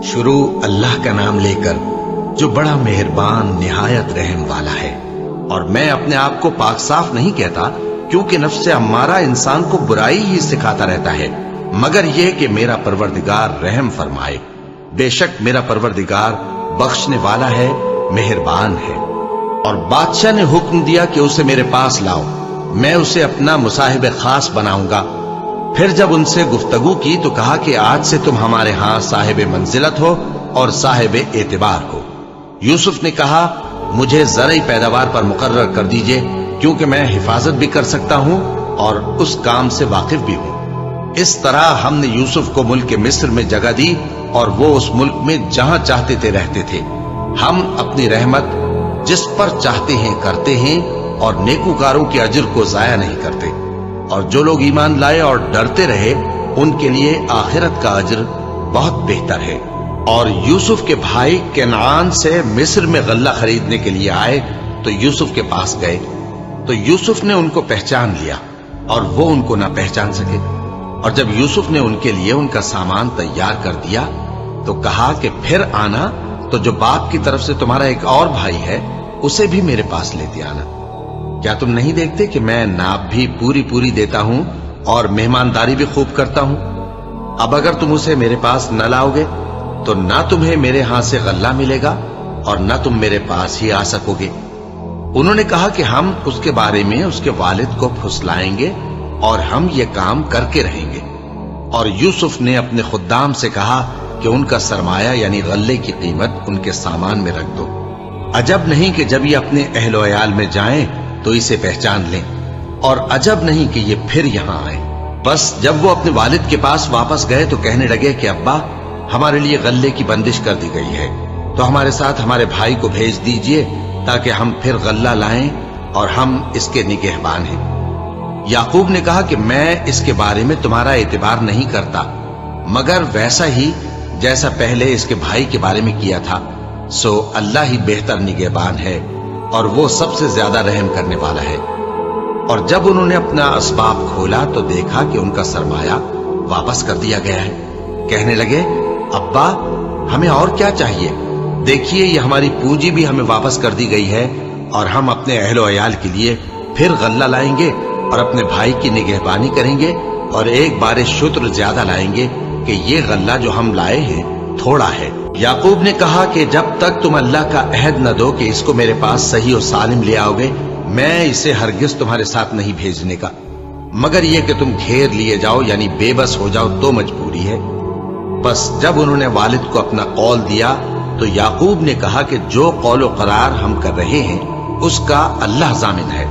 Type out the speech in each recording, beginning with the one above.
شروع اللہ کا نام لے کر جو بڑا مہربان نہایت رحم والا ہے۔ اور میں اپنے آپ کو پاک صاف نہیں کہتا، کیونکہ نفس امارہ انسان کو برائی ہی سکھاتا رہتا ہے، مگر یہ کہ میرا پروردگار رحم فرمائے۔ بے شک میرا پروردگار بخشنے والا ہے، مہربان ہے۔ اور بادشاہ نے حکم دیا کہ اسے میرے پاس لاؤ، میں اسے اپنا مصاحب خاص بناؤں گا۔ پھر جب ان سے گفتگو کی تو کہا کہ آج سے تم ہمارے ہاں صاحب منزلت ہو اور صاحب اعتبار ہو۔ یوسف نے کہا مجھے زرعی پیداوار پر مقرر کر دیجئے، کیونکہ میں حفاظت بھی کر سکتا ہوں اور اس کام سے واقف بھی ہوں۔ اس طرح ہم نے یوسف کو ملک مصر میں جگہ دی اور وہ اس ملک میں جہاں چاہتے تھے رہتے تھے۔ ہم اپنی رحمت جس پر چاہتے ہیں کرتے ہیں اور نیکوکاروں کے اجر کو ضائع نہیں کرتے۔ اور جو لوگ ایمان لائے اور ڈرتے رہے ان کے لیے آخرت کا اجر بہت بہتر ہے۔ اور یوسف کے بھائی کنعان سے مصر میں غلہ خریدنے کے لیے آئے تو یوسف کے پاس گئے، تو یوسف نے ان کو پہچان لیا اور وہ ان کو نہ پہچان سکے۔ اور جب یوسف نے ان کے لیے ان کا سامان تیار کر دیا تو کہا کہ پھر آنا تو جو باپ کی طرف سے تمہارا ایک اور بھائی ہے اسے بھی میرے پاس لیتے آنا۔ کیا تم نہیں دیکھتے کہ میں ناپ بھی پوری دیتا ہوں اور مہمانداری بھی خوب کرتا ہوں؟ اب اگر تم اسے میرے پاس نہ لاؤ گے تو نہ تمہیں میرے ہاں سے غلہ ملے گا اور نہ تم میرے پاس ہی آ سکو گے۔ انہوں نے کہا کہ ہم اس کے بارے میں اس کے والد کو پھسلائیں گے اور ہم یہ کام کر کے رہیں گے۔ اور یوسف نے اپنے خدام سے کہا کہ ان کا سرمایہ یعنی غلے کی قیمت ان کے سامان میں رکھ دو۔ عجب نہیں کہ جب یہ اپنے اہل و عیال میں جائیں تو اسے پہچان لیں، اور عجب نہیں کہ یہ پھر یہاں آئیں۔ بس جب وہ اپنے والد کے پاس واپس گئے تو کہنے لگے کہ ابا ہمارے لیے غلے کی بندش کر دی گئی ہے، تو ہمارے ساتھ ہمارے بھائی کو بھیج دیجئے تاکہ ہم پھر غلہ لائیں اور ہم اس کے نگہبان ہیں۔ یعقوب نے کہا کہ میں اس کے بارے میں تمہارا اعتبار نہیں کرتا، مگر ویسا ہی جیسا پہلے اس کے بھائی کے بارے میں کیا تھا، سو اللہ ہی بہتر نگہبان ہے اور وہ سب سے زیادہ رحم کرنے والا ہے۔ اور جب انہوں نے اپنا اسباب کھولا تو دیکھا کہ ان کا سرمایہ واپس کر دیا گیا ہے۔ کہنے لگے ابا ہمیں اور کیا چاہیے، دیکھیے یہ ہماری پونجی بھی ہمیں واپس کر دی گئی ہے، اور ہم اپنے اہل و عیال کے لیے پھر غلہ لائیں گے اور اپنے بھائی کی نگہبانی کریں گے، اور ایک بار شتر زیادہ لائیں گے کہ یہ غلہ جو ہم لائے ہیں تھوڑا ہے۔ یعقوب نے کہا کہ جب تک تم اللہ کا عہد نہ دو کہ اس کو میرے پاس صحیح و سالم لے آؤ گے، میں اسے ہرگز تمہارے ساتھ نہیں بھیجنے کا، مگر یہ کہ تم گھیر لیے جاؤ یعنی بے بس ہو جاؤ تو مجبوری ہے۔ بس جب انہوں نے والد کو اپنا قول دیا تو یعقوب نے کہا کہ جو قول و قرار ہم کر رہے ہیں اس کا اللہ ضامن ہے،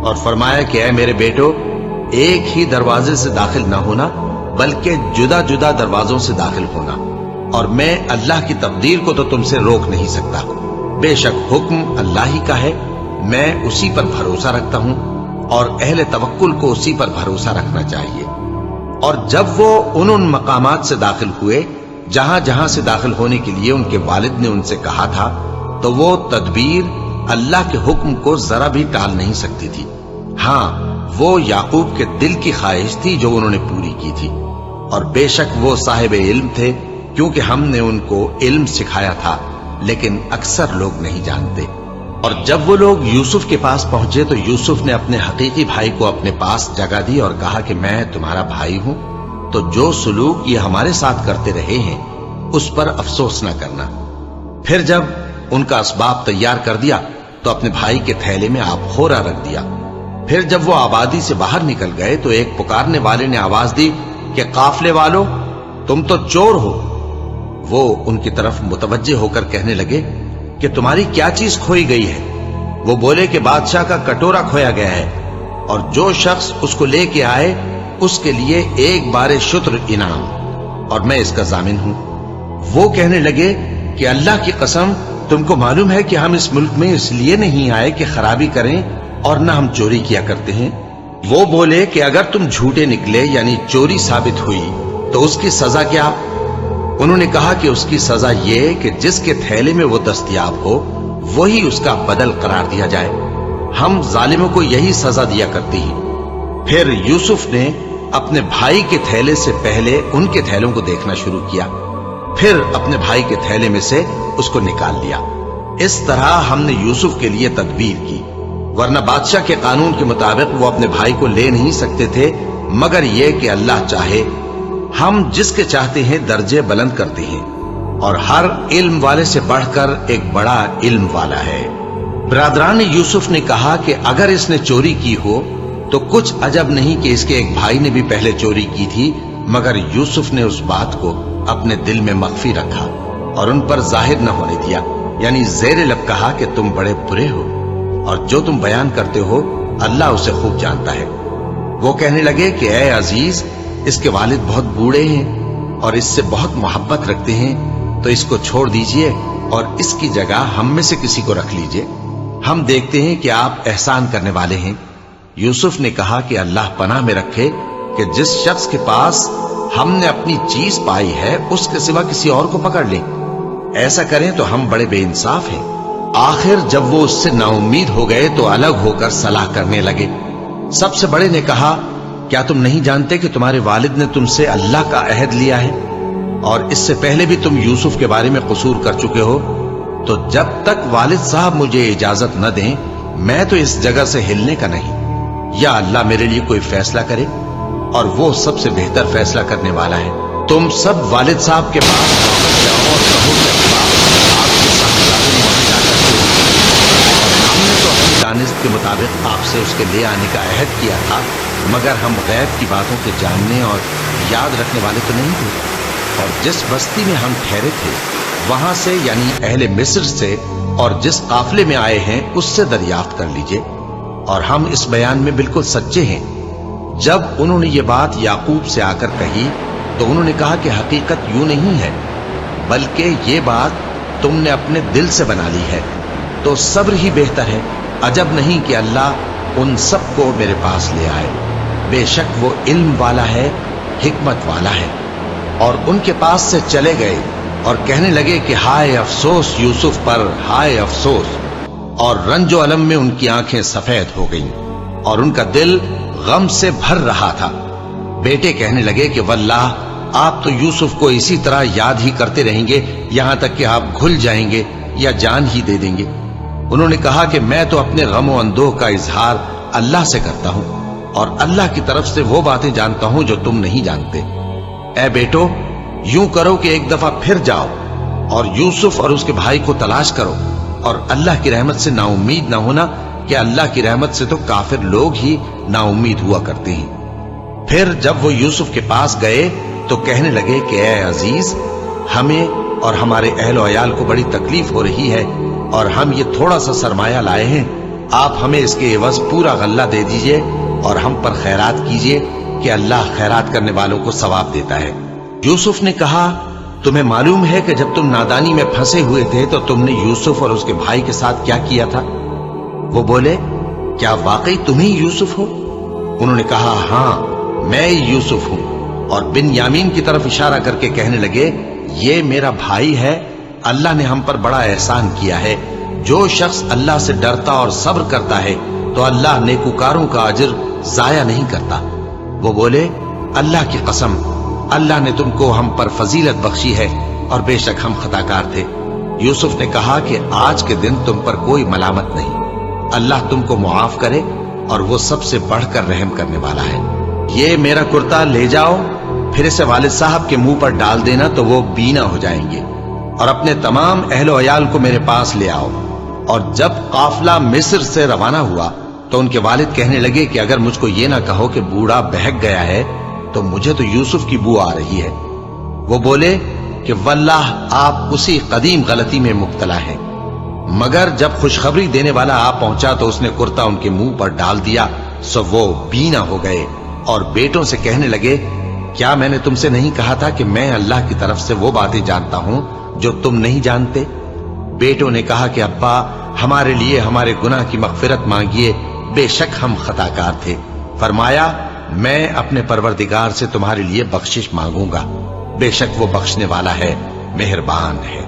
اور فرمایا کہ اے میرے بیٹو ایک ہی دروازے سے داخل نہ ہونا بلکہ جدا جدا دروازوں سے داخل ہونا، اور میں اللہ کی تقدیر کو تو تم سے روک نہیں سکتا۔ بے شک حکم اللہ ہی کا ہے، میں اسی پر بھروسہ رکھتا ہوں، اور اہل توکل کو اسی پر بھروسہ رکھنا چاہیے۔ اور جب وہ ان مقامات سے داخل ہوئے جہاں جہاں سے داخل ہونے کے لیے ان کے والد نے ان سے کہا تھا، تو وہ تدبیر اللہ کے حکم کو ذرا بھی ٹال نہیں سکتی تھی۔ ہاں وہ یعقوب کے دل کی خواہش تھی جو انہوں نے پوری کی تھی، اور بے شک وہ صاحب علم تھے، کیونکہ ہم نے ان کو علم سکھایا تھا، لیکن اکثر لوگ نہیں جانتے۔ اور جب وہ لوگ یوسف کے پاس پہنچے تو یوسف نے اپنے حقیقی بھائی کو اپنے پاس جگہ دی اور کہا کہ میں تمہارا بھائی ہوں، تو جو سلوک یہ ہمارے ساتھ کرتے رہے ہیں اس پر افسوس نہ کرنا۔ پھر جب ان کا اسباب تیار کر دیا تو اپنے بھائی کے تھیلے میں آب خورا رکھ دیا۔ پھر جب وہ آبادی سے باہر نکل گئے تو ایک پکارنے والے نے آواز دی کہ قافلے والو تم تو چور ہو۔ وہ ان کی طرف متوجہ ہو کر کہنے لگے کہ تمہاری کیا چیز کھوئی گئی ہے؟ وہ بولے کہ بادشاہ کا کٹورا کھویا گیا ہے، اور جو شخص اس کو لے کے آئے اس کے لیے ایک بار شتر انعام، اور میں اس کا ضامن ہوں۔ وہ کہنے لگے کہ اللہ کی قسم تم کو معلوم ہے کہ ہم اس ملک میں اس لیے نہیں آئے کہ خرابی کریں اور نہ ہم چوری کیا کرتے ہیں۔ وہ بولے کہ اگر تم جھوٹے نکلے یعنی چوری ثابت ہوئی تو اس کی سزا کیا؟ انہوں نے کہا کہ اس کی سزا یہ کہ جس کے تھیلے میں وہ دستیاب ہو وہی اس کا بدل قرار دیا جائے، ہم ظالموں کو یہی سزا دیا کرتے ہیں۔ پھر یوسف نے اپنے بھائی کے تھیلے سے پہلے ان کے تھیلوں کو دیکھنا شروع کیا، फिर अपने भाई के थैले में से उसको निकाल लिया। इस तरह हमने यूसुफ के लिए तदबीर की, वरना बादशाह के कानून के मुताबिक वो अपने भाई को ले नहीं सकते थे, मगर यह कि अल्लाह चाहे हम जिसके चाहते हैं दर्जे बुलंद करते हैं, और हर इल्म वाले से बढ़कर एक बड़ा इल्म वाला है। बरादरान यूसुफ ने कहा कि अगर इसने चोरी की हो तो कुछ अजब नहीं कि इसके एक भाई ने भी पहले चोरी की थी, मगर यूसुफ ने उस बात को अपने दिल में मख्फी रखा और उन पर जाहिर न होने दिया, यानी ज़ेरे लब कहा कि तुम बड़े बुरे हो और जो तुम बयान करते हो अल्लाह उसे खूब जानता है। वो कहने लगे कि ए अजीज, इसके वालिद बहुत बूढ़े हैं और इससे बहुत मोहब्बत रखते हैं, तो इसको छोड़ दीजिए और इसकी जगह हम में से किसी को रख लीजिए। हम देखते हैं कि आप एहसान करने वाले हैं। यूसुफ ने कहा कि अल्लाह पनाह में रखे कि जिस शख्स के पास हमने अपनी चीज पाई है उसके सिवा किसी और को पकड़ लें। ऐसा करें तो हम बड़े बेइंसाफ हैं। आखिर जब वो उससे नाउम्मीद हो गए तो अलग होकर सलाह करने लगे। सबसे बड़े ने कहा, क्या तुम नहीं जानते कि तुम्हारे वालिद ने तुमसे अल्लाह का अहद लिया है और इससे पहले भी तुम यूसुफ के बारे में कसूर कर चुके हो? तो जब तक वालिद साहब मुझे इजाजत न दें, मैं तो इस जगह से हिलने का नहीं, या अल्लाह मेरे लिए कोई फैसला करे और वो सबसे बेहतर फैसला करने वाला है। तुम सब वालिद साहब के पास जाओ और कहो कि अल्लाह आपके साथ वहां जाकर हमने तो अपनी दानिश के मुताबिक आपसे उसके ले आने का अहद किया था, मगर हम गैब की बातों के जानने और याद रखने वाले तो नहीं थे, और जिस बस्ती में हम ठहरे थे वहां से, यानी अहले मिस्र से, और जिस काफले में आए हैं उससे दरियाफ्त कर लीजिए, और हम इस बयान में बिल्कुल सच्चे हैं। जब उन्होंने ये बात याकूब से आकर कही तो उन्होंने कहा कि हकीकत यूं नहीं है, बल्कि ये बात तुमने अपने दिल से बना ली है, तो सब्र ही बेहतर है। अजब नहीं कि अल्लाह उन सबको मेरे पास ले आए, बेशक वो इल्म वाला है, हिकमत वाला है। और उनके पास से चले गए और कहने लगे कि हाय अफसोस यूसुफ पर, हाय अफसोस। और रंजो अलम में उनकी आंखें सफेद हो गईं और उनका दिल गम से भर रहा था। बेटे कहने लगे कि वल्लाह आप तो यूसुफ को इसी तरह याद ही करते रहेंगे यहां तक कि आप घुल जाएंगे या जान ही दे देंगे। उन्होंने कहा कि मैं तो अपने गम और अंदोह का इजहार अल्लाह से करता हूं और अल्लाह की तरफ से वो बातें जानता हूं जो तुम नहीं जानते। ए बेटो, यूं करो कि एक दफा फिर जाओ और यूसुफ और उसके भाई को तलाश करो, और अल्लाह की रहमत से नाउम्मीद ना होना कि अल्लाह की रहमत से तो काफिर लोग ही नाउम्मीद हुआ करते हैं। फिर जब वो यूसुफ के पास गए तो कहने लगे कि ए अजीज, हमें और हमारे अहल अयाल को बड़ी तकलीफ हो रही है और हम ये थोड़ा सा सरमाया लाए हैं, आप हमें इसके एवज पूरा गल्ला दे दीजिए और हम पर खैरात कीजिए कि अल्लाह खैरात करने वालों को सवाब देता है। यूसुफ ने कहा, तुम्हें मालूम है कि जब तुम नादानी में फंसे हुए थे तो तुमने यूसुफ और उसके भाई के साथ क्या किया था? वो बोले, क्या वाकई तुम ही यूसुफ हो? उन्होंने कहा, हाँ मैं यूसुफ हूं, और बिन यामीन की तरफ इशारा करके कहने लगे, ये मेरा भाई है, अल्लाह ने हम पर बड़ा एहसान किया है। जो शख्स अल्लाह से डरता और सब्र करता है तो अल्लाह नेकुकारों का अजर जाया नहीं करता। वो बोले, अल्लाह की कसम, अल्लाह ने तुमको हम पर फजीलत बख्शी है और बेशक हम खताकार थे। यूसुफ ने कहा कि आज के दिन तुम पर कोई मलामत नहीं, अल्लाह तुमको मुआफ करे और वो सबसे बढ़कर रहम करने वाला है। ये मेरा कुर्ता ले जाओ, फिर इसे वालिद साहब के मुंह पर डाल देना तो वो बीना हो जाएंगे, और अपने तमाम अहलो अयाल को मेरे पास ले आओ। और जब काफिला मिस्र से रवाना हुआ तो उनके वालिद कहने लगे कि अगर मुझको ये ना कहो कि बूढ़ा बहक गया है तो मुझे तो यूसुफ की बू आ रही है। वो बोले कि वल्लाह आप उसी कदीम गलती में मुब्तला हैं। मगर जब खुशखबरी देने वाला आ पहुंचा तो उसने कुर्ता उनके मुंह पर डाल दिया, सो वो बीना हो गए और बेटों से कहने लगे, क्या मैंने तुमसे नहीं कहा था कि मैं अल्लाह की तरफ से वो बातें जानता हूं जो तुम नहीं जानते? बेटों ने कहा कि अब्बा, हमारे लिए हमारे गुनाह की मगफिरत मांगिए, बेशक हम खताकार थे। फरमाया, मैं अपने परवरदिगार से तुम्हारे लिए बख्शिश मांगूंगा, बेशक वो बख्शने वाला है, मेहरबान है।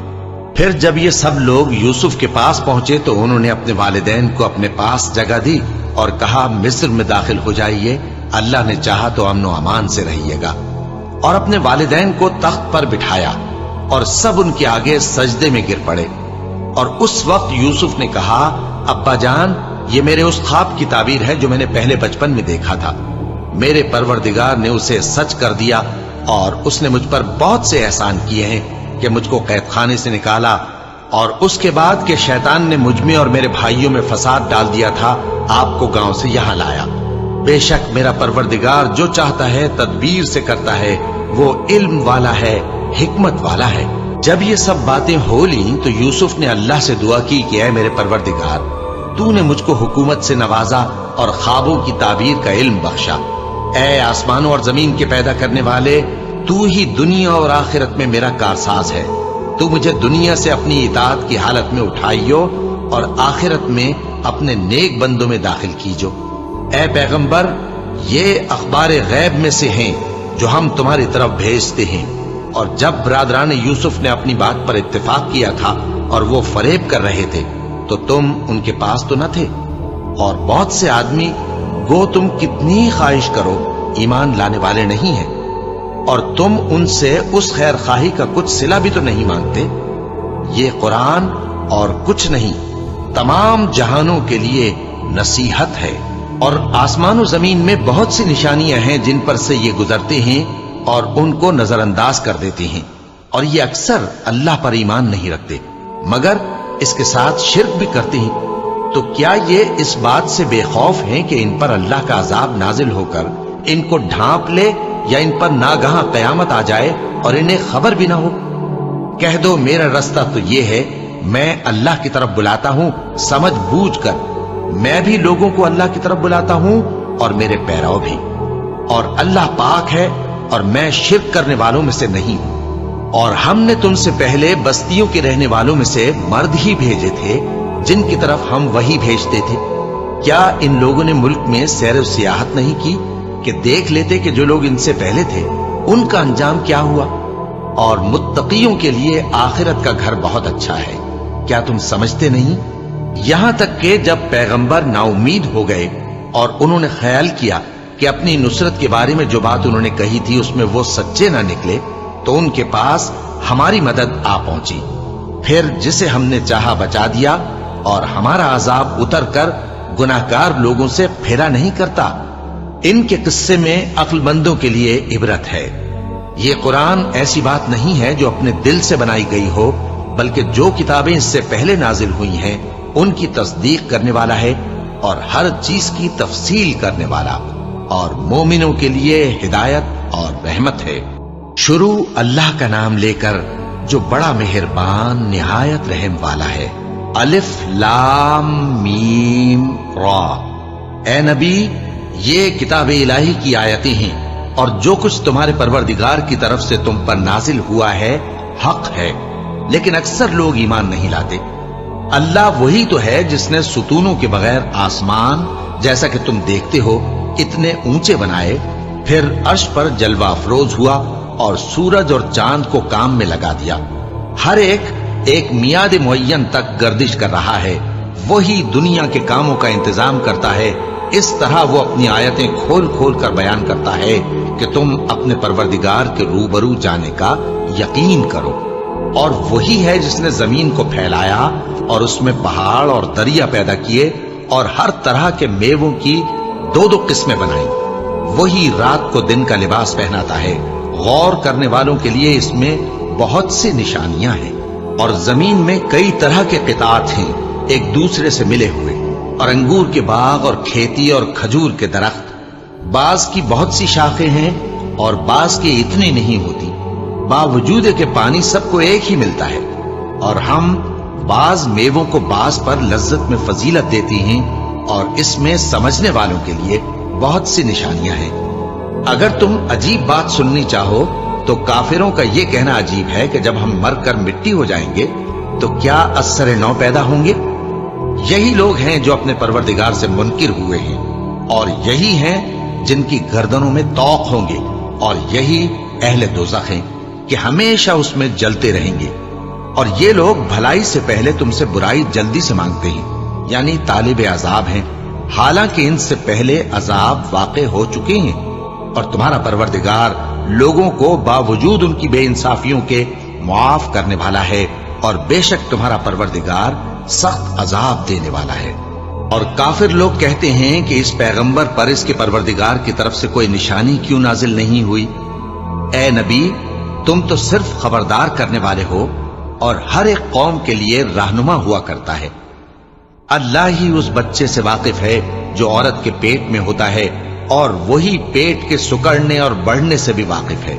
फिर जब ये सब लोग यूसुफ के पास पहुंचे तो उन्होंने अपने वालिदैन को अपने पास जगह दी और कहा, मिस्र में दाखिल हो जाइए, अल्लाह ने चाहा तो अमन व अमान से रहिएगा। और अपने वालिदैन को तख्त पर बिठाया और सब उनके आगे सजदे में गिर पड़े। और उस वक्त यूसुफ ने कहा, अब्बा जान, ये मेरे उस ख्वाब की ताबीर है जो मैंने पहले बचपन में देखा था। मेरे परवरदिगार ने उसे सच कर दिया और उसने मुझ पर बहुत से एहसान किए हैं कि मुझको कैद खाने से निकाला, और उसके बाद कि शैतान ने मुझ में और मेरे भाइयों में फसाद डाल दिया था, आपको गांव से यहां लाया। बेशक मेरा परवरदिगार जो चाहता है तदबीर से करता है, वो इल्म वाला है, हिकमत वाला है। जब ये सब बातें हो ली तो यूसुफ ने अल्लाह से दुआ की कि ऐ मेरे परवरदिगार, तूने मुझको हुकूमत से नवाजा और ख्वाबों की ताबीर का इल्म बख्शा। ऐ आसमानों और जमीन के पैदा करने वाले, तू ही दुनिया और आखिरत में मेरा कारसाज है। तू मुझे दुनिया से अपनी इताअत की हालत में उठाइयो और आखिरत में अपने नेक बंदों में दाखिल कीजो। ऐ पैगंबर, ये अखबार गैब में से हैं जो हम तुम्हारी तरफ भेजते हैं। और जब बरादरान यूसुफ ने अपनी बात पर इत्तेफाक किया था और वो फरेब कर रहे थे तो तुम उनके पास तो न थे, और बहुत से आदमी गो तुम कितनी ख्वाहिश करो ईमान लाने वाले नहीं हैं, और तुम उनसे उस खैर खाही का कुछ सिला भी तो नहीं मांगते। ये कुरान और कुछ नहीं तमाम जहानों के लिए नसीहत है, और आसमान और जमीन में बहुत सी निशानियां हैं जिन पर से ये गुजरते हैं और उनको नजरअंदाज कर देते हैं, और ये अक्सर अल्लाह पर ईमान नहीं रखते मगर इसके साथ शिर्क भी करते हैं। तो क्या ये इस बात से बेखौफ हैं कि इन पर अल्लाह का अजाब नाजिल होकर इनको ढांप ले, या इन पर नागहां कयामत आ जाए और इन्हें खबर भी ना हो? कह दो, मेरा रास्ता तो ये है, मैं अल्लाह की तरफ बुलाता हूं समझ बूझ कर। मैं भी लोगों को अल्लाह की तरफ बुलाता हूं और मेरे पैराव भी, और अल्लाह पाक है और मैं शिर्क करने वालों में से नहीं हूं। और हमने तुमसे पहले बस्तियों के रहने वालों में से मर्द ही भेजे थे जिनकी तरफ हम वही भेजते थे। क्या इन लोगों ने मुल्क में सैर व सियाहत नहीं की कि देख लेते कि जो लोग इनसे पहले थे उनका अंजाम क्या हुआ? और मुत्तकियों के लिए आखिरत का घर बहुत अच्छा है, क्या तुम समझते नहीं? यहां तक कि जब पैगंबर नाउमीद हो गए और उन्होंने ख्याल किया कि अपनी नुसरत के बारे में जो बात उन्होंने कही थी उसमें वो सच्चे ना निकले, तो उनके पास हमारी मदद आ पहुंची। फिर जिसे हमने चाहा बचा दिया, और हमारा अजाब उतर कर गुनाहगार लोगों से फेरा नहीं करता। इनके किस्से में अक्लमंदों के लिए इबरत है। ये कुरान ऐसी बात नहीं है जो अपने दिल से बनाई गई हो, बल्कि जो किताबें इससे पहले नाजिल हुई हैं उनकी तस्दीक करने वाला है और हर चीज की तफसील करने वाला, और मोमिनों के लिए हिदायत और रहमत है। शुरू अल्लाह का नाम लेकर जो बड़ा मेहरबान निहायत रहम वाला है। अलिफ लाम मीम रा। ए नबी, ये किताब इलाही की आयतें हैं और जो कुछ तुम्हारे परवरदिगार की तरफ से तुम पर नाजिल हुआ है हक है, लेकिन अक्सर लोग ईमान नहीं लाते। अल्लाह वही तो है जिसने सुतूनों के बगैर आसमान, जैसा कि तुम देखते हो, इतने ऊंचे बनाए, फिर अर्श पर जलवा अफरोज हुआ और सूरज और चांद को काम में लगा दिया। हर एक मियाद मुअय्यन तक गर्दिश कर रहा है। वही दुनिया के कामों का इंतजाम करता है। इस तरह वो अपनी आयतें खोल खोल कर बयान करता है कि तुम अपने परवरदिगार के रूबरू जाने का यकीन करो। और वही है जिसने जमीन को फैलाया और उसमें पहाड़ और दरिया पैदा किए और हर तरह के मेवों की दो दो किस्में बनाई। वही रात को दिन का लिबास पहनाता है। गौर करने वालों के लिए इसमें बहुत सी निशानियां हैं। और जमीन में कई तरह के कितात हैं एक दूसरे से मिले हुए, और अंगूर के बाग और खेती और खजूर के दरख्त। बाज की बहुत सी शाखें हैं और बाज की इतनी नहीं होती। बावजूद के पानी सबको एक ही मिलता है, और हम बाज मेवों को बाज पर लज्जत में फजीलत देती हैं, और इसमें समझने वालों के लिए बहुत सी निशानियां हैं। अगर तुम अजीब बात सुननी चाहो तो काफिरों का यह कहना अजीब है कि जब हम मरकर मिट्टी हो जाएंगे तो क्या अस्सर नौ पैदा होंगे। यही लोग हैं जो अपने परवरदिगार से मुनकिर हुए हैं, और यही हैं जिनकी गर्दनों में तौक होंगे, और यही अहले दोज़ख हैं कि हमेशा उसमें जलते रहेंगे। और ये लोग भलाई से पहले तुमसे बुराई जल्दी से मांगते हैं, यानी तालिब अजाब हैं, हालांकि इनसे पहले अजाब वाक़े हो चुके हैं। और तुम्हारा परवरदिगार लोगों को बावजूद उनकी बेइंसाफियों के मुआफ करने वाला है, और बेशक तुम्हारा परवरदिगार सख्त अजाब देने वाला है। और काफिर लोग कहते हैं कि इस पैगंबर पर इसके परवरदिगार की तरफ से कोई निशानी क्यों नाजिल नहीं हुई। ए नबी, तुम तो सिर्फ खबरदार करने वाले हो और हर एक कौम के लिए रहनुमा हुआ करता है। अल्लाह ही उस बच्चे से वाकिफ है जो औरत के पेट में होता है, और वही पेट के सुकड़ने और बढ़ने से भी वाकिफ है,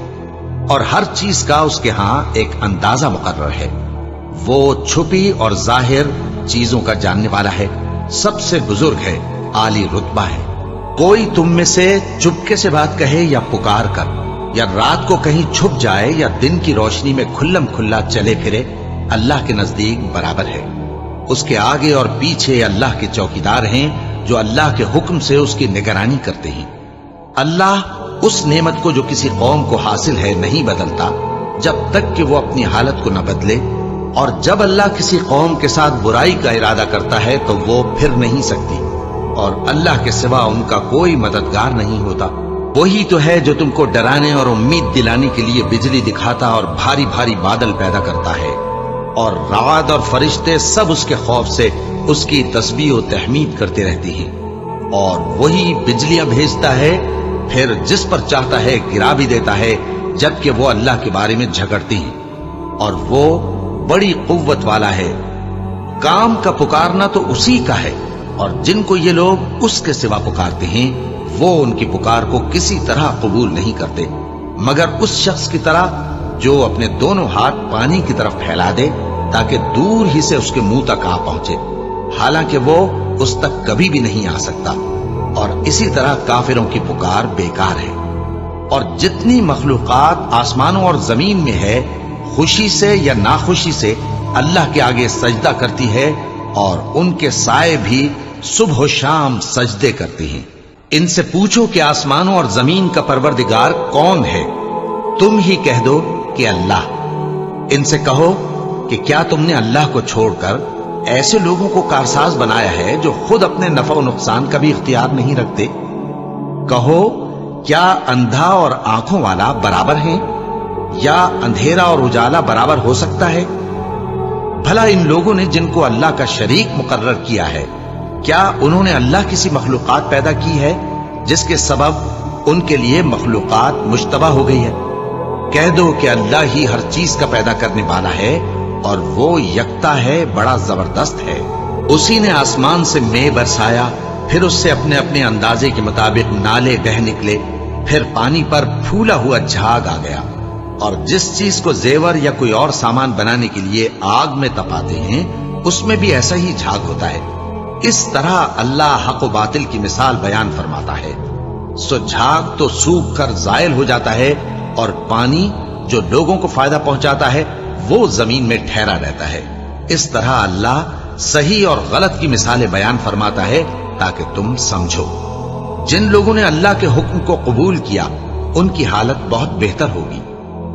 और हर चीज का उसके हां एक अंदाजा मुकर्रर है। वो छुपी और जाहिर चीजों का जानने वाला है, सबसे बुजुर्ग है, आली रुतबा है। कोई तुम में से चुपके से बात कहे या पुकार कर, या रात को कहीं छुप जाए या दिन की रोशनी में खुल्लम खुल्ला चले फिरे, अल्लाह के नजदीक बराबर है। उसके आगे और पीछे अल्लाह के चौकीदार हैं जो अल्लाह के हुक्म से उसकी निगरानी करते हैं। अल्लाह उस नेमत को जो किसी कौम को हासिल है नहीं बदलता जब तक कि वो अपनी हालत को न बदले, और जब अल्लाह किसी कौम के साथ बुराई का इरादा करता है तो वो फिर नहीं सकती, और अल्लाह के सिवा उनका कोई मददगार नहीं होता। वही तो है जो तुमको डराने और उम्मीद दिलाने के लिए बिजली दिखाता और भारी भारी बादल पैदा करता है, और रात और फरिश्ते सब उसके खौफ से उसकी तस्बीह और तहमीद करते रहते हैं। और वही बिजलियां भेजता है, फिर जिस पर चाहता है गिरा भी देता है, जबकि वो अल्लाह के बारे में झगड़ती हैं, और वो बड़ी कुव्वत वाला है। काम का पुकारना तो उसी का है, और जिनको ये लोग उसके सिवा पुकारते हैं वो उनकी पुकार को किसी तरह कबूल नहीं करते, मगर उस शख्स की तरह जो अपने दोनों हाथ पानी की तरफ फैला दे ताकि दूर ही से उसके मुंह तक आ पहुंचे, हालांकि वो उस तक कभी भी नहीं आ सकता। और इसी तरह काफिरों की पुकार बेकार है। और जितनी मखलूकात आसमानों और जमीन में है, खुशी से या नाखुशी से अल्लाह के आगे सजदा करती है, और उनके साए भी सुबह शाम सजदे करती हैं। इनसे पूछो कि आसमानों और जमीन का परवरदिगार कौन है, तुम ही कह दो कि अल्लाह। इनसे कहो कि क्या तुमने अल्लाह को छोड़कर ऐसे लोगों को कारसाज बनाया है जो खुद अपने नफा और नुकसान का भी इख्तियार नहीं रखते। कहो, क्या अंधा और आंखों वाला बराबर हैं, या अंधेरा और उजाला बराबर हो सकता है? भला इन लोगों ने जिनको अल्लाह का शरीक मुकर्रर किया है, क्या उन्होंने अल्लाह किसी मखलूकात पैदा की है जिसके सबब उनके लिए मखलूकात मुश्तबा हो गई है? कह दो कि अल्लाह ही हर चीज का पैदा करने वाला है, और वो यकता है, बड़ा जबरदस्त है। उसी ने आसमान से मेघ बरसाया, फिर उससे अपने अपने अंदाजे के मुताबिक नाले बह निकले, फिर पानी पर फूला हुआ झाग आ गया। और जिस चीज को जेवर या कोई और सामान बनाने के लिए आग में तपाते हैं, उसमें भी ऐसा ही झाग होता है। इस तरह अल्लाह हक व बातिल की मिसाल बयान फरमाता है। सो झाग तो सूख कर जायल हो जाता है, और पानी जो लोगों को फायदा पहुंचाता है वो जमीन में ठहरा रहता है। इस तरह अल्लाह सही और गलत की मिसालें बयान फरमाता है ताकि तुम समझो। जिन लोगों ने अल्लाह के हुक्म को कबूल किया उनकी हालत बहुत बेहतर होगी,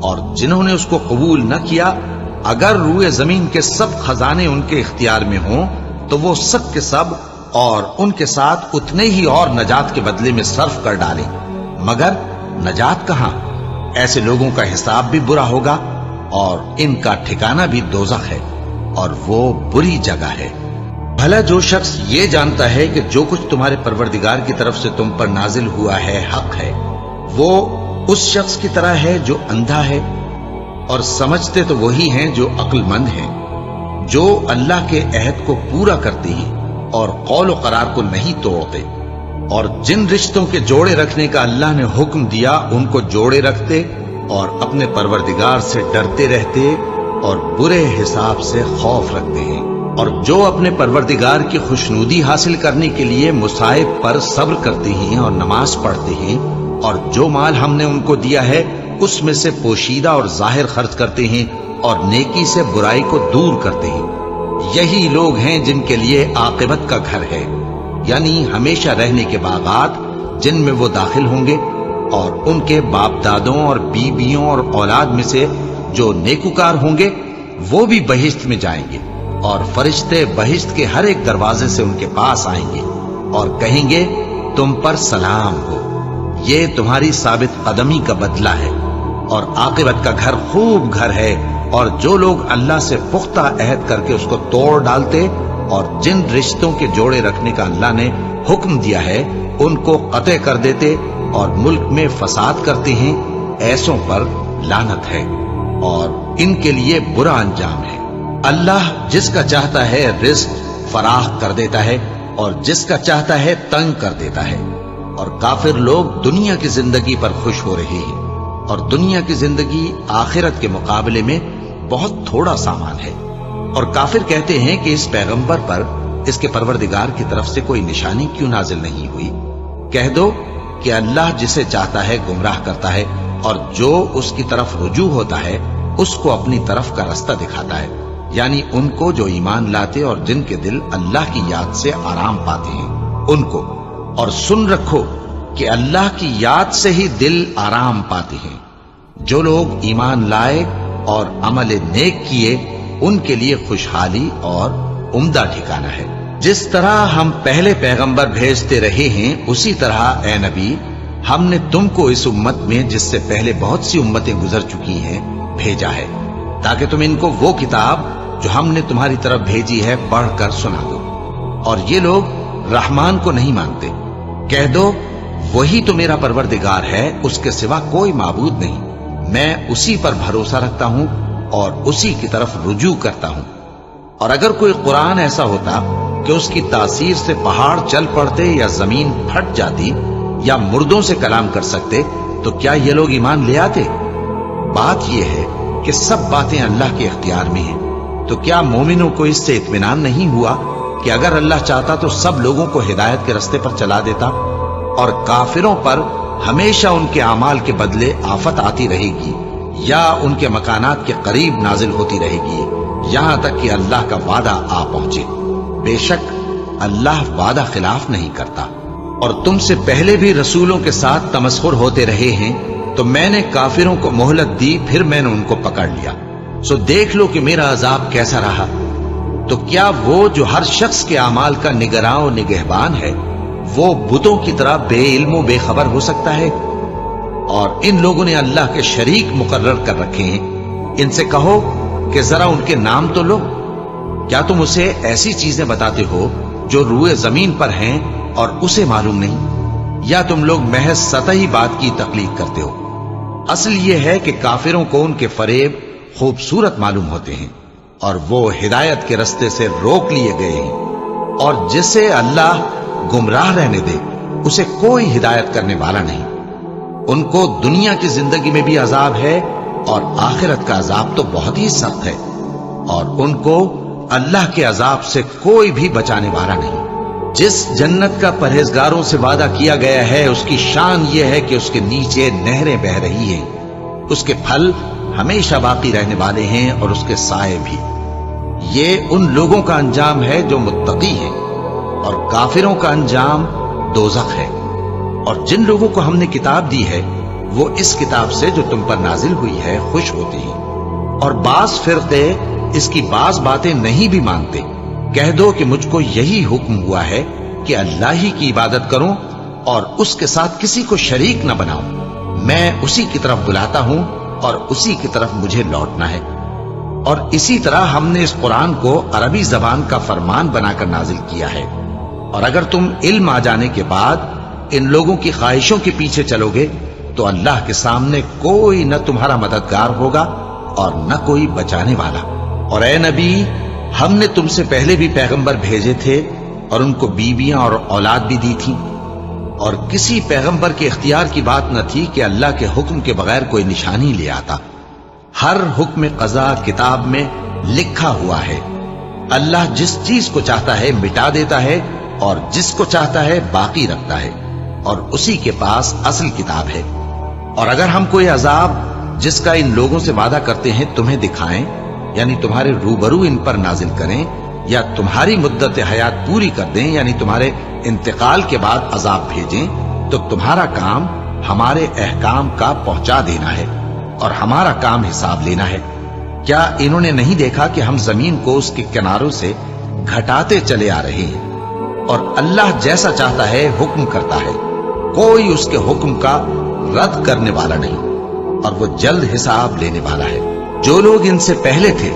और जिन्होंने उसको कबूल न किया, अगर रूए जमीन के सब खजाने उनके इख्तियार में हों तो वो सब के सब और उनके साथ उतने ही और नजात के बदले में सर्फ कर डालें, मगर नजात कहां? ऐसे लोगों का हिसाब भी बुरा होगा, और इनका ठिकाना भी दोज़ख है, और वो बुरी जगह है। भला जो शख्स ये जानता है कि जो कुछ तुम्हारे परवरदिगार की तरफ से तुम पर नाजिल हुआ है हक है, वो उस शख्स की तरह है जो अंधा है। और समझते तो वही हैं जो अक्लमंद हैं, जो अल्लाह के अहद को पूरा करते हैं और कौल व करार को नहीं तोड़ते, और जिन रिश्तों के जोड़े रखने का अल्लाह ने हुक्म दिया उनको जोड़े रखते, और अपने परवरदिगार से डरते रहते, और बुरे हिसाब से खौफ रखते हैं। और जो अपने परवरदिगार की खुशनुदी हासिल करने के लिए मुसाइब पर सब्र करते हैं और नमाज पढ़ते हैं, और जो माल हमने उनको दिया है उसमें से पोशीदा और जाहिर खर्च करते हैं, और नेकी से बुराई को दूर करते हैं, यही लोग हैं जिनके लिए आकिबत का घर है, यानी हमेशा रहने के बागात जिनमें वो दाखिल होंगे। और उनके बाप दादों और बीबियों और औलाद में से जो नेकुकार होंगे वो भी बहिश्त में जाएंगे, और फरिश्ते बहिश्त के हर एक दरवाजे से उनके पास आएंगे और कहेंगे तुम पर सलाम हो, ये तुम्हारी साबित कदमी का बदला है, और आकिबत का घर खूब घर है اور جو لوگ اللہ سے پختہ عہد کر کے اس کو توڑ ڈالتے اور جن رشتوں کے جوڑے رکھنے کا اللہ نے حکم دیا ہے ان کو قطع کر دیتے اور ملک میں فساد کرتے ہیں، ایسوں پر لعنت ہے اور ان کے لیے برا انجام ہے۔ اللہ جس کا چاہتا ہے رزق فراخ کر دیتا ہے اور جس کا چاہتا ہے تنگ کر دیتا ہے، اور کافر لوگ دنیا کی زندگی پر خوش ہو رہے ہیں، اور دنیا کی زندگی آخرت کے مقابلے میں بہت تھوڑا سامان ہے۔ اور کافر کہتے ہیں کہ اس پیغمبر پر اس کے پروردگار کی طرف سے کوئی نشانی کیوں نازل نہیں ہوئی؟ کہہ دو کہ اللہ جسے چاہتا ہے گمراہ کرتا ہے، اور جو اس کی طرف رجوع ہوتا ہے اس کو اپنی طرف کا رستہ دکھاتا ہے، یعنی ان کو جو ایمان لاتے اور جن کے دل اللہ کی یاد سے آرام پاتے ہیں ان کو۔ اور سن رکھو کہ اللہ کی یاد سے ہی دل آرام پاتے ہیں۔ جو لوگ ایمان لائے اور عمل نیک کیے ان کے لیے خوشحالی اور عمدہ ٹھکانہ ہے۔ جس طرح ہم پہلے پیغمبر بھیجتے رہے ہیں اسی طرح اے نبی ہم نے تم کو اس امت میں جس سے پہلے بہت سی امتیں گزر چکی ہیں بھیجا ہے، تاکہ تم ان کو وہ کتاب جو ہم نے تمہاری طرف بھیجی ہے پڑھ کر سنا دو۔ اور یہ لوگ رحمان کو نہیں مانتے۔ کہہ دو وہی تو میرا پروردگار ہے، اس کے سوا کوئی معبود نہیں، میں اسی پر بھروسہ رکھتا ہوں اور اسی کی طرف رجوع کرتا ہوں۔ اور اگر کوئی قرآن ایسا ہوتا کہ اس کی تاثیر سے پہاڑ چل پڑتے یا زمین پھٹ جاتی یا مردوں سے کلام کر سکتے تو کیا یہ لوگ ایمان لے آتے؟ بات یہ ہے کہ سب باتیں اللہ کے اختیار میں ہیں، تو کیا مومنوں کو اس سے اطمینان نہیں ہوا کہ اگر اللہ چاہتا تو سب لوگوں کو ہدایت کے رستے پر چلا دیتا؟ اور کافروں پر ہمیشہ ان کے اعمال کے بدلے آفت آتی رہے گی یا ان کے مکانات کے قریب نازل ہوتی رہے گی یہاں تک کہ اللہ کا وعدہ آ پہنچے۔ بے شک اللہ وعدہ خلاف نہیں کرتا۔ اور تم سے پہلے بھی رسولوں کے ساتھ تمسخر ہوتے رہے ہیں، تو میں نے کافروں کو مہلت دی، پھر میں نے ان کو پکڑ لیا۔ سو دیکھ لو کہ میرا عذاب کیسا رہا۔ تو کیا وہ جو ہر شخص کے اعمال کا نگراں و نگہبان ہے وہ بتوں کی طرح بے علم و بے خبر ہو سکتا ہے؟ اور ان لوگوں نے اللہ کے شریک مقرر کر رکھے ہیں۔ ان سے کہو کہ ذرا ان کے نام تو لو۔ کیا تم اسے ایسی چیزیں بتاتے ہو جو روئے زمین پر ہیں اور اسے معلوم نہیں، یا تم لوگ محض سطحی بات کی تقلید کرتے ہو؟ اصل یہ ہے کہ کافروں کو ان کے فریب خوبصورت معلوم ہوتے ہیں اور وہ ہدایت کے رستے سے روک لیے گئے ہیں، اور جسے اللہ گمراہ رہنے دے اسے کوئی ہدایت کرنے والا نہیں۔ ان کو دنیا کی زندگی میں بھی عذاب ہے اور آخرت کا عذاب تو بہت ہی سخت ہے، اور ان کو اللہ کے عذاب سے کوئی بھی بچانے والا نہیں۔ جس جنت کا پرہیزگاروں سے وعدہ کیا گیا ہے اس کی شان یہ ہے کہ اس کے نیچے نہریں بہ رہی ہیں، اس کے پھل ہمیشہ باقی رہنے والے ہیں اور اس کے سائے بھی۔ یہ ان لوگوں کا انجام ہے جو متقی ہیں، اور کافروں کا انجام دوزخ ہے۔ اور جن لوگوں کو ہم نے کتاب دی ہے وہ اس کتاب سے جو تم پر نازل ہوئی ہے خوش ہوتے ہیں، اور بعض فرقے اس کی بعض باتیں نہیں بھی مانتے۔ کہہ دو کہ مجھ کو یہی حکم ہوا ہے کہ اللہ ہی کی عبادت کروں اور اس کے ساتھ کسی کو شریک نہ بناؤں۔ میں اسی کی طرف بلاتا ہوں اور اسی کی طرف مجھے لوٹنا ہے۔ اور اسی طرح ہم نے اس قرآن کو عربی زبان کا فرمان بنا کر نازل کیا ہے۔ اور اگر تم علم آ جانے کے بعد ان لوگوں کی خواہشوں کے پیچھے چلو گے تو اللہ کے سامنے کوئی نہ تمہارا مددگار ہوگا اور نہ کوئی بچانے والا۔ اور اے نبی ہم نے تم سے پہلے بھی پیغمبر بھیجے تھے اور ان کو بیویاں اور اولاد بھی دی تھی، اور کسی پیغمبر کے اختیار کی بات نہ تھی کہ اللہ کے حکم کے بغیر کوئی نشانی لے آتا۔ ہر حکم قضا کتاب میں لکھا ہوا ہے۔ اللہ جس چیز کو چاہتا ہے مٹا دیتا ہے اور جس کو چاہتا ہے باقی رکھتا ہے، اور اسی کے پاس اصل کتاب ہے۔ اور اگر ہم کوئی عذاب جس کا ان لوگوں سے وعدہ کرتے ہیں تمہیں دکھائیں، یعنی تمہارے روبرو ان پر نازل کریں، یا تمہاری مدت حیات پوری کر دیں یعنی تمہارے انتقال کے بعد عذاب بھیجیں، تو تمہارا کام ہمارے احکام کا پہنچا دینا ہے اور ہمارا کام حساب لینا ہے۔ کیا انہوں نے نہیں دیکھا کہ ہم زمین کو اس کے کناروں سے گھٹاتے چلے آ رہے ہیں؟ اور اللہ جیسا چاہتا ہے حکم کرتا ہے، کوئی اس کے حکم کا رد کرنے والا نہیں، اور وہ جلد حساب لینے والا ہے۔ जो लोग इनसे पहले थे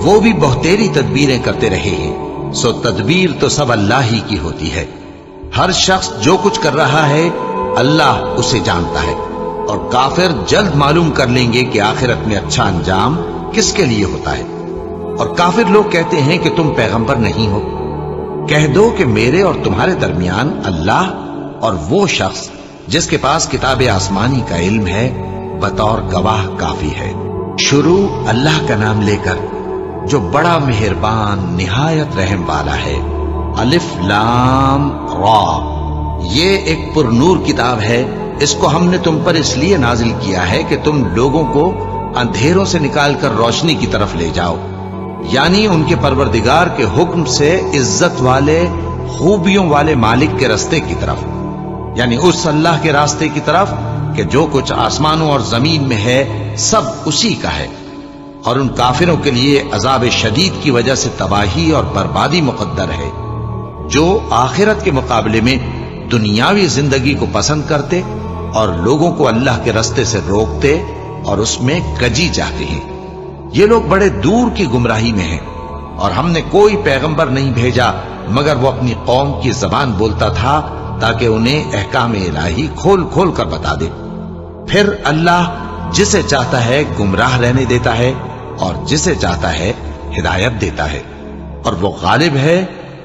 वो भी बहुतेरी तदबीरें करते रहे हैं, सो तदबीर तो सब अल्लाह ही की होती है। हर शख्स जो कुछ कर रहा है अल्लाह उसे जानता है, और काफिर जल्द मालूम कर लेंगे कि आखिरत में अच्छा अंजाम किसके लिए होता है। और काफिर लोग कहते हैं कि तुम पैगंबर नहीं हो। कह दो कि मेरे और तुम्हारे दरमियान अल्लाह और वो शख्स जिसके पास किताब आसमानी का इल्म है बतौर गवाह काफी है। शुरू अल्लाह का नाम लेकर जो बड़ा मेहरबान निहायत रहम वाला है। अलिफ लाम रा, ये एक पुरनूर किताब है। इसको हमने तुम पर इसलिए नाजिल किया है कि तुम लोगों को अंधेरों से निकालकर रोशनी की तरफ ले जाओ, यानी उनके परवरदिगार के हुक्म से इज्जत वाले खूबियों वाले मालिक के रास्ते की तरफ, यानी उस अल्लाह के रास्ते की तरफ कि जो कुछ आसमानों और जमीन में है सब उसी का है। और उन काफिरों के लिए अजाब शदीद की वजह से तबाही और बर्बादी मुकद्दर है, जो आखिरत के मुकाबले में दुनियावी जिंदगी को पसंद करते और लोगों को अल्लाह के रास्ते से रोकते और उसमें कजी जाते हैं। ये लोग बड़े दूर की गुमराही में हैं, और हमने कोई पैगंबर नहीं भेजा मगर वो अपनी कौम की जबान बोलता था ताकि उन्हें अहकाम इलाही खोल खोल कर बता दे। फिर अल्लाह जिसे चाहता है गुमराह रहने देता है और जिसे चाहता है हिदायत देता है, और वो गालिब है,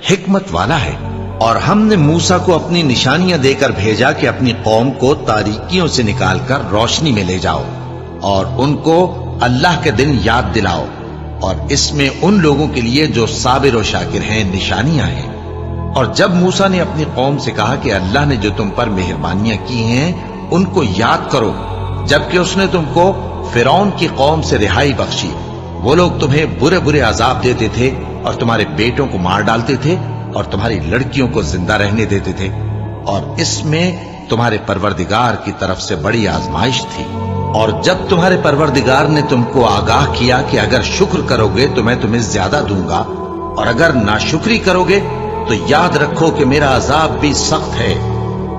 हिकमत वाला है। और हमने मूसा को अपनी निशानियां देकर भेजा कि अपनी कौम को तारीकियों से निकालकर रोशनी में ले जाओ और उनको अल्लाह के दिन याद दिलाओ, और इसमें उन लोगों के लिए जो साबिर और शाकिर हैं निशानियां हैं। और जब मूसा ने अपनी कौम से कहा कि अल्लाह ने जो तुम पर मेहरबानियां की हैं उनको याद करो, जबकि उसने तुमको फिरौन की कौम से रिहाई बख्शी। वो लोग तुम्हें बुरे बुरे अजाब देते थे और तुम्हारे बेटों को मार डालते थे और तुम्हारी लड़कियों को जिंदा रहने देते थे, और इसमें तुम्हारे परवरदिगार की तरफ से बड़ी आजमाइश थी। और जब तुम्हारे परवरदिगार ने तुमको आगाह किया कि अगर शुक्र करोगे तो मैं तुम्हें ज्यादा दूंगा, और अगर नाशुक्री करोगे तो याद रखो कि मेरा अजाब भी सख्त है।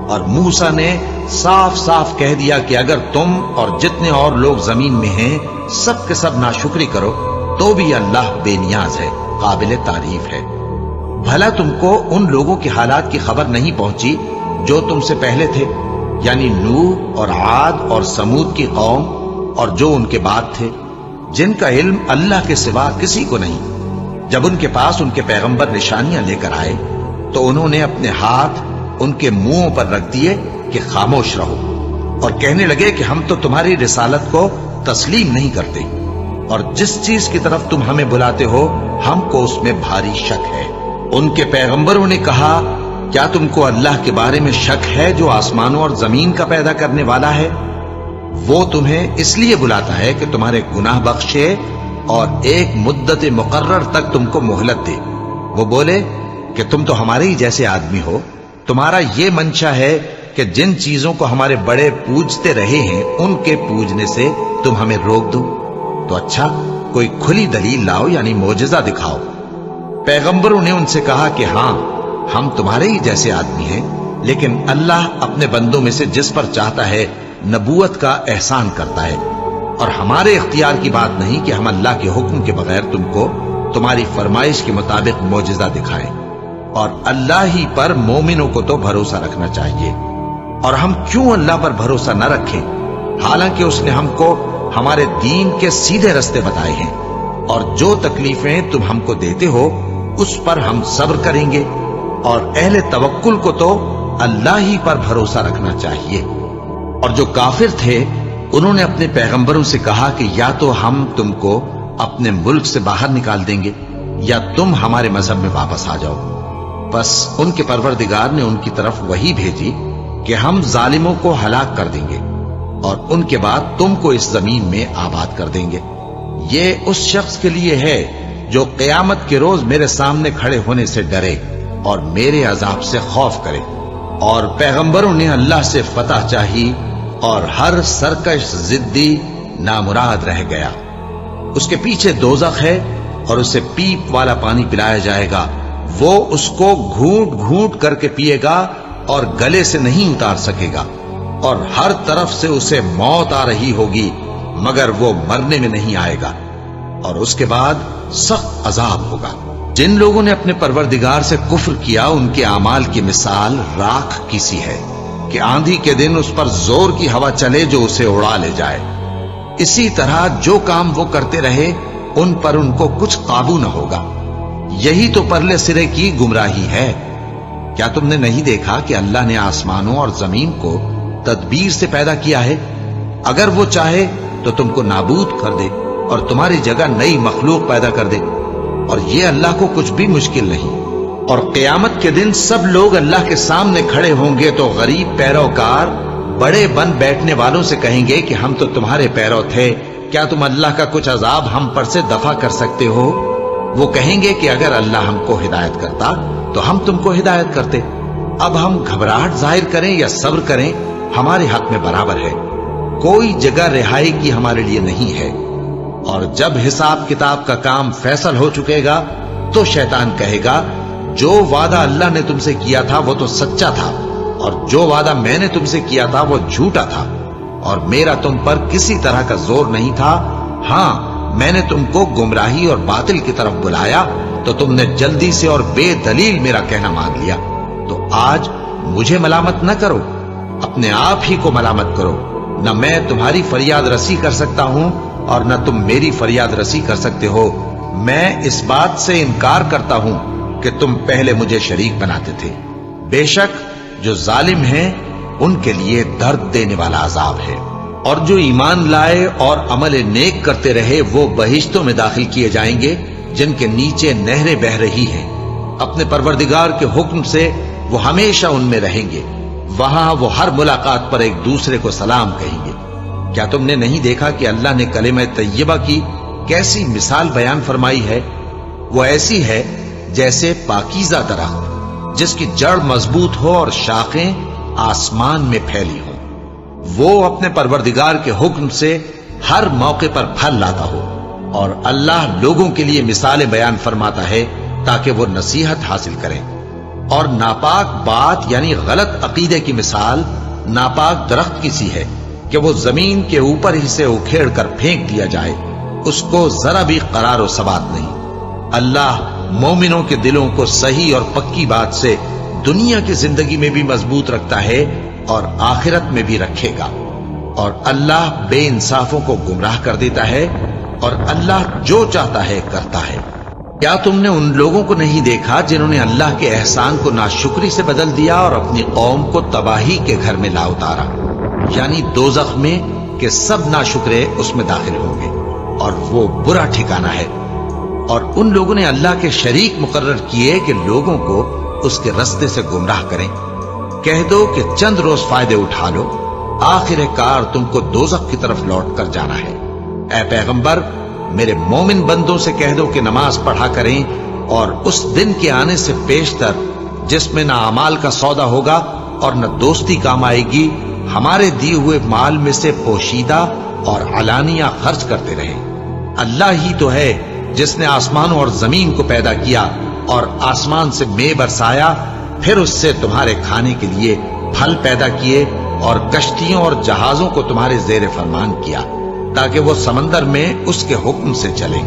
और मूसा ने साफ साफ कह दिया कि अगर तुम और जितने और लोग जमीन में हैं सब के सब नाशुक्री करो तो भी अल्लाह बेनियाज है, काबिल तारीफ है। भला तुमको उन लोगों के हालात की खबर नहीं पहुंची जो तुमसे पहले थे, यानी नूह और आद और समूद की कौम और जो उनके बाद थे, जिनका इल्म अल्लाह के सिवा किसी को नहीं। जब उनके पास उनके पैगंबर निशानियां लेकर आए तो उन्होंने अपने हाथ उनके मुंहों पर रख दिए कि खामोश रहो, और कहने लगे कि हम तो तुम्हारी रिसालत को तस्लीम नहीं करते, और जिस चीज की तरफ तुम हमें बुलाते हो हमको उसमें भारी शक है। उनके पैगंबरों ने कहा, क्या तुमको अल्लाह के बारे में शक है जो आसमानों और जमीन का पैदा करने वाला है? वो तुम्हें इसलिए बुलाता है कि तुम्हारे गुनाह बख्शे और एक मुद्दत मुकर्रर तक तुमको मोहलत दे। वो बोले कि तुम तो हमारे ही जैसे आदमी हो, तुम्हारा ये मंशा है कि जिन चीजों को हमारे बड़े पूजते रहे हैं उनके पूजने से तुम हमें रोक दो। तो अच्छा, कोई खुली दलील लाओ, यानी मोजज़ा दिखाओ। पैगंबरों ने उनसे कहा कि हां, हम तुम्हारे ही जैसे आदमी हैं, लेकिन अल्लाह अपने बंदों में से जिस पर चाहता है नबूवत का एहसान करता है, और हमारे इख्तियार की बात नहीं कि हम अल्लाह के हुक्म के बगैर तुमको तुम्हारी फरमाइश के मुताबिक मोजज़ा दिखाएं। और अल्लाह ही पर मोमिनों को तो भरोसा रखना चाहिए। और हम क्यों अल्लाह पर भरोसा न रखें, हालांकि उसने हमको हमारे दीन के सीधे रास्ते बताए हैं, और जो तकलीफें तुम हमको देते हो उस पर हम सब्र करेंगे। और अहले तवक्कुल को तो अल्लाह ही पर भरोसा रखना चाहिए। और जो काफिर थे उन्होंने अपने पैगंबरों से कहा कि या तो हम तुमको अपने मुल्क से बाहर निकाल देंगे या तुम हमारे मजहब में वापस आ जाओ। बस उनके परवरदिगार ने उनकी तरफ वही भेजी कि हम जालिमों को हलाक कर देंगे और उनके बाद तुमको इस जमीन में आबाद कर देंगे। ये उस शख्स के लिए है जो क़यामत के रोज मेरे सामने खड़े होने से डरे और मेरे अजाब से खौफ करे। और पैगंबरों ने अल्लाह से फतह चाही और हर सरकश जिद्दी नामुराद रह गया। उसके पीछे दोज़ख है और उसे पीप वाला पानी पिलाया जाएगा। वो उसको घूंट घूंट करके पिएगा और गले से नहीं उतार सकेगा, और हर तरफ से उसे मौत आ रही होगी मगर वो मरने में नहीं आएगा और उसके बाद सख्त अजाब होगा। जिन लोगों ने अपने परवरदिगार से कुफ्र किया उनके अमाल की मिसाल राख की सी है कि आंधी के दिन उस पर जोर की हवा चले जो उसे उड़ा ले जाए। इसी तरह जो काम वो करते रहे उन पर उनको कुछ काबू न होगा। यही तो परले सिरे की गुमराही है। क्या तुमने नहीं देखा कि अल्लाह ने आसमानों और जमीन को तदबीर से पैदा किया है? अगर वो चाहे तो तुमको नाबूद कर दे और तुम्हारी जगह नई मखलूक पैदा कर दे, और ये अल्लाह को कुछ भी मुश्किल नहीं। और क़यामत के दिन सब लोग अल्लाह के सामने खड़े होंगे तो गरीब पैरोकार बड़े बन बैठने वालों से कहेंगे कि हम तो तुम्हारे पैरों थे, क्या तुम अल्लाह का कुछ अजाब हम पर से दफा कर सकते हो? वो कहेंगे कि अगर अल्लाह हमको हिदायत करता तो हम तुमको हिदायत करते। अब हम घबराहट जाहिर करें या सब्र करें, हमारे हक में बराबर है। कोई जगह रिहाई की हमारे लिए नहीं है। और जब हिसाब किताब का काम फैसल हो चुकेगा तो शैतान कहेगा, जो वादा अल्लाह ने तुमसे किया था वो तो सच्चा था, और जो वादा मैंने तुमसे किया था वो झूठा था, और मेरा तुम पर किसी तरह का जोर नहीं था। हां, मैंने तुमको गुमराही और बातिल की तरफ बुलाया तो तुमने जल्दी से और बेदलील मेरा कहना मान लिया। तो आज मुझे मलामत न करो, अपने आप ही को मलामत करो। न मैं तुम्हारी फरियाद रसी कर सकता हूं और न तुम मेरी फरियाद रसी कर सकते हो। मैं इस बात से इनकार करता हूं कि तुम पहले मुझे शरीक बनाते थे। बेशक जो जालिम हैं उनके लिए दर्द देने वाला अजाब है। और जो ईमान लाए और अमल नेक करते रहे वो बहिश्तों में दाखिल किए जाएंगे जिनके नीचे नहरें बह रही हैं। अपने परवरदिगार के हुक्म से वो हमेशा उनमें रहेंगे। वहां वो हर मुलाकात पर एक दूसरे को सलाम कहेंगे। क्या तुमने नहीं देखा कि अल्लाह ने कलिमा तय्यबा की कैसी मिसाल बयान फरमाई है? वो ऐसी है जैसे पाकीज़ा दरख्त जिसकी जड़ मजबूत हो और शाखें आसमान में फैली हो। वो अपने परवरदिगार के हुक्म से हर मौके पर फल लाता हो। और अल्लाह लोगों के लिए मिसालें बयान फरमाता है ताकि वो नसीहत हासिल करें। और नापाक बात यानी गलत अकीदे की मिसाल नापाक दरख्त की सी है कि वो जमीन के ऊपर ही से उखेड़ कर फेंक दिया जाए, उसको जरा भी करार व सबात नहीं। अल्लाह मोमिनों के दिलों को सही और पक्की बात से दुनिया की जिंदगी में भी मजबूत रखता है और आखिरत में भी रखेगा। और अल्लाह बेइंसाफों को गुमराह कर देता है और अल्लाह जो चाहता है करता है। क्या तुमने उन लोगों को नहीं देखा जिन्होंने अल्लाह के एहसान को नाशुक्री से बदल दिया और अपनी कौम को तबाही के घर में ला उतारा, यानी दोज़ख में कि सब नाशुक्रे उसमें दाखिल होंगे और वो बुरा ठिकाना है। और उन लोगों ने अल्लाह के शरीक मुकर्रर किए कि लोगों को उसके रास्ते से गुमराह करें। कह दो कि चंद रोज फायदे उठा लो, आखिरकार तुमको दोज़ख की तरफ लौट कर जाना है। ऐ पैगंबर, मेरे मोमिन बंदों से कह दो कि नमाज पढ़ा करें और उस दिन के आने से पेशतर जिसमें ना अमाल का सौदा होगा और न दोस्ती काम आएगी, हमारे दिए हुए माल में से पोशीदा और अलानिया खर्च करते रहे। अल्लाह ही तो है जिसने आसमानों और जमीन को पैदा किया और आसमान से मे बरसाया, फिर उससे तुम्हारे खाने के लिए फल पैदा किए और कश्तियों और जहाजों को तुम्हारे जेर फरमान किया ताकि वो समंदर में उसके हुक्म से चले,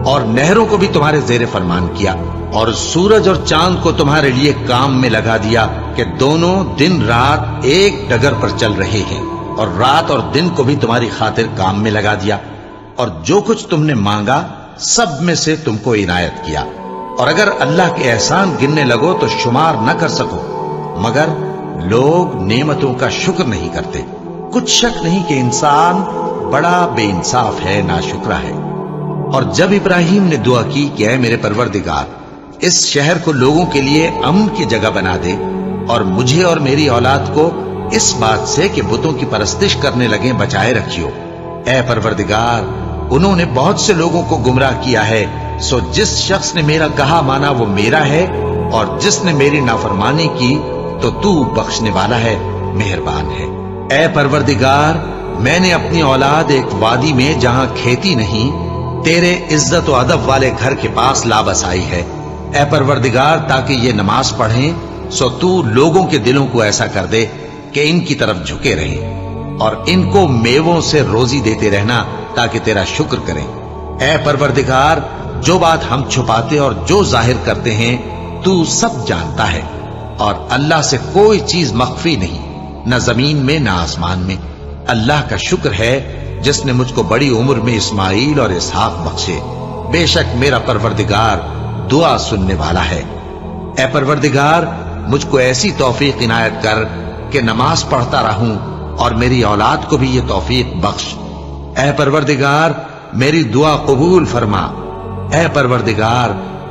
और नहरों को भी तुम्हारे जेर फरमान किया, और सूरज और चांद को तुम्हारे लिए काम में लगा दिया कि दोनों दिन रात एक डगर पर चल रहे हैं, और रात और दिन को भी तुम्हारी खातिर काम में लगा दिया, और जो कुछ तुमने मांगा सब में से तुमको इनायत किया। और अगर अल्लाह के एहसान गिनने लगो तो शुमार न कर सको, मगर लोग नेमतों का शुक्र नहीं करते। कुछ शक नहीं कि इंसान बड़ा बेइंसाफ है, नाशुक्रा है। और जब इब्राहिम ने दुआ की कि ऐ मेरे परवरदिगार, इस शहर को लोगों के लिए अमन की जगह बना दे और मुझे और मेरी औलाद को इस बात से कि बुतों की परस्तिश करने लगे बचाए रखियो। ऐ परवरदिगार, उन्होंने बहुत से लोगों को गुमराह किया है, सो जिस शख्स ने मेरा कहा माना वो मेरा है, और जिसने मेरी नाफरमानी की तो तू बख्शने वाला है, मेहरबान है। ऐ परवरदिगार, मैंने अपनी औलाद एक वादी में जहां खेती नहीं, तेरे इज्जत व अदब वाले घर के पास ला बसाई है। ऐ परवरदिगार, ताकि ये नमाज पढ़ें, सो तू लोगों के दिलों को ऐसा कर दे कि इनकी तरफ झुके रहें। اور ان کو میووں سے روزی دیتے رہنا تاکہ تیرا شکر کریں۔ اے پروردگار، جو بات ہم چھپاتے اور جو ظاہر کرتے ہیں تو سب جانتا ہے، اور اللہ سے کوئی چیز مخفی نہیں، نہ زمین میں نہ آسمان میں۔ اللہ کا شکر ہے جس نے مجھ کو بڑی عمر میں اسماعیل اور اسحاق بخشے، بے شک میرا پروردگار دعا سننے والا ہے۔ اے پروردگار، مجھ کو ایسی توفیق عنایت کر کہ نماز پڑھتا رہوں، اور میری اولاد کو بھی یہ توفیق بخش۔ اے پروردگار، میری دعا قبول فرما۔ اے پروردگار،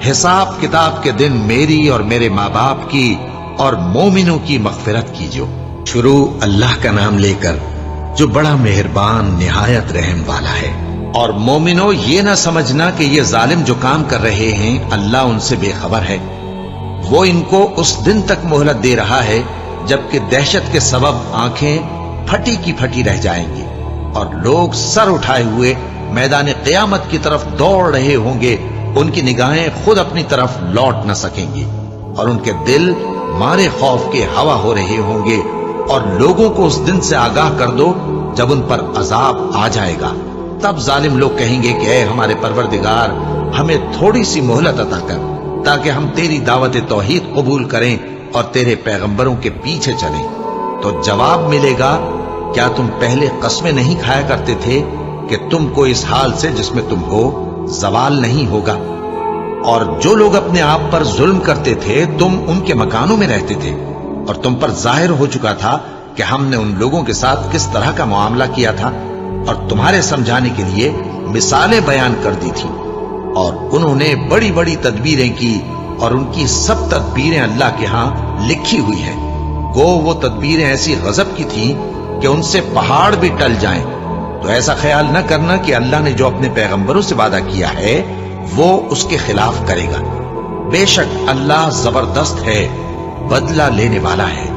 حساب کتاب کے دن میری اور میرے ماں باپ کی اور مومنوں کی مغفرت کیجو۔ شروع اللہ کا نام لے کر جو بڑا مہربان نہایت رحم والا ہے۔ اور مومنوں، یہ نہ سمجھنا کہ یہ ظالم جو کام کر رہے ہیں اللہ ان سے بے خبر ہے۔ وہ ان کو اس دن تک مہلت دے رہا ہے جبکہ دہشت کے سبب آنکھیں پھٹی کی پھٹی رہ جائیں گی، اور لوگ سر اٹھائے ہوئے میدان قیامت کی طرف دوڑ رہے ہوں گے، ان کی نگاہیں خود اپنی طرف لوٹ نہ سکیں گی، اور ان کے دل مارے خوف کے ہوا ہو رہے ہوں گے۔ اور لوگوں کو اس دن سے آگاہ کر دو جب ان پر عذاب آ جائے گا، تب ظالم لوگ کہیں گے کہ اے ہمارے پروردگار، ہمیں تھوڑی سی مہلت عطا کر تاکہ ہم تیری دعوت توحید قبول کریں اور تیرے پیغمبروں کے پیچھے چلیں۔ تو جواب ملے گا، کیا تم پہلے قسمیں نہیں کھایا کرتے تھے کہ تم کو اس حال سے جس میں تم ہو زوال نہیں ہوگا؟ اور جو لوگ اپنے آپ پر ظلم کرتے تھے تم ان کے مکانوں میں رہتے تھے، اور تم پر ظاہر ہو چکا تھا کہ ہم نے ان لوگوں کے ساتھ کس طرح کا معاملہ کیا تھا، اور تمہارے سمجھانے کے لیے مثالیں بیان کر دی تھی۔ اور انہوں نے بڑی بڑی تدبیریں کی، اور ان کی سب تدبیریں اللہ کے ہاں لکھی ہوئی ہیں۔ گو وہ تدبیریں ایسی غضب کی تھیں کہ ان سے پہاڑ بھی ٹل جائیں۔ تو ایسا خیال نہ کرنا کہ اللہ نے جو اپنے پیغمبروں سے وعدہ کیا ہے وہ اس کے خلاف کرے گا۔ بے شک اللہ زبردست ہے، بدلہ لینے والا ہے۔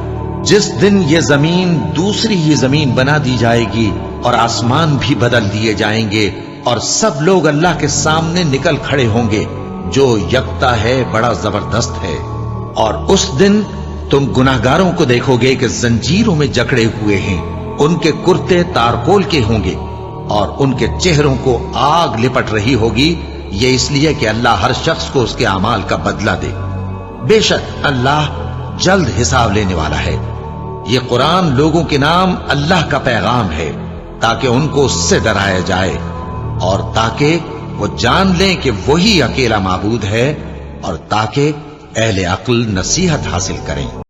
جس دن یہ زمین دوسری ہی زمین بنا دی جائے گی اور آسمان بھی بدل دیے جائیں گے، اور سب لوگ اللہ کے سامنے نکل کھڑے ہوں گے، جو یکتا ہے بڑا زبردست ہے۔ اور اس دن تم گناہگاروں کو دیکھو گے کہ زنجیروں میں جکڑے ہوئے ہیں، ان کے کرتے تارکول کے ہوں گے، اور ان کے چہروں کو آگ لپٹ رہی ہوگی، یہ اس لیے کہ اللہ ہر شخص کو اس کے اعمال کا بدلہ دے۔ بے شک اللہ جلد حساب لینے والا ہے۔ یہ قرآن لوگوں کے نام اللہ کا پیغام ہے تاکہ ان کو اس سے ڈرایا جائے، اور تاکہ وہ جان لیں کہ وہی اکیلا معبود ہے، اور تاکہ اہل عقل نصیحت حاصل کریں۔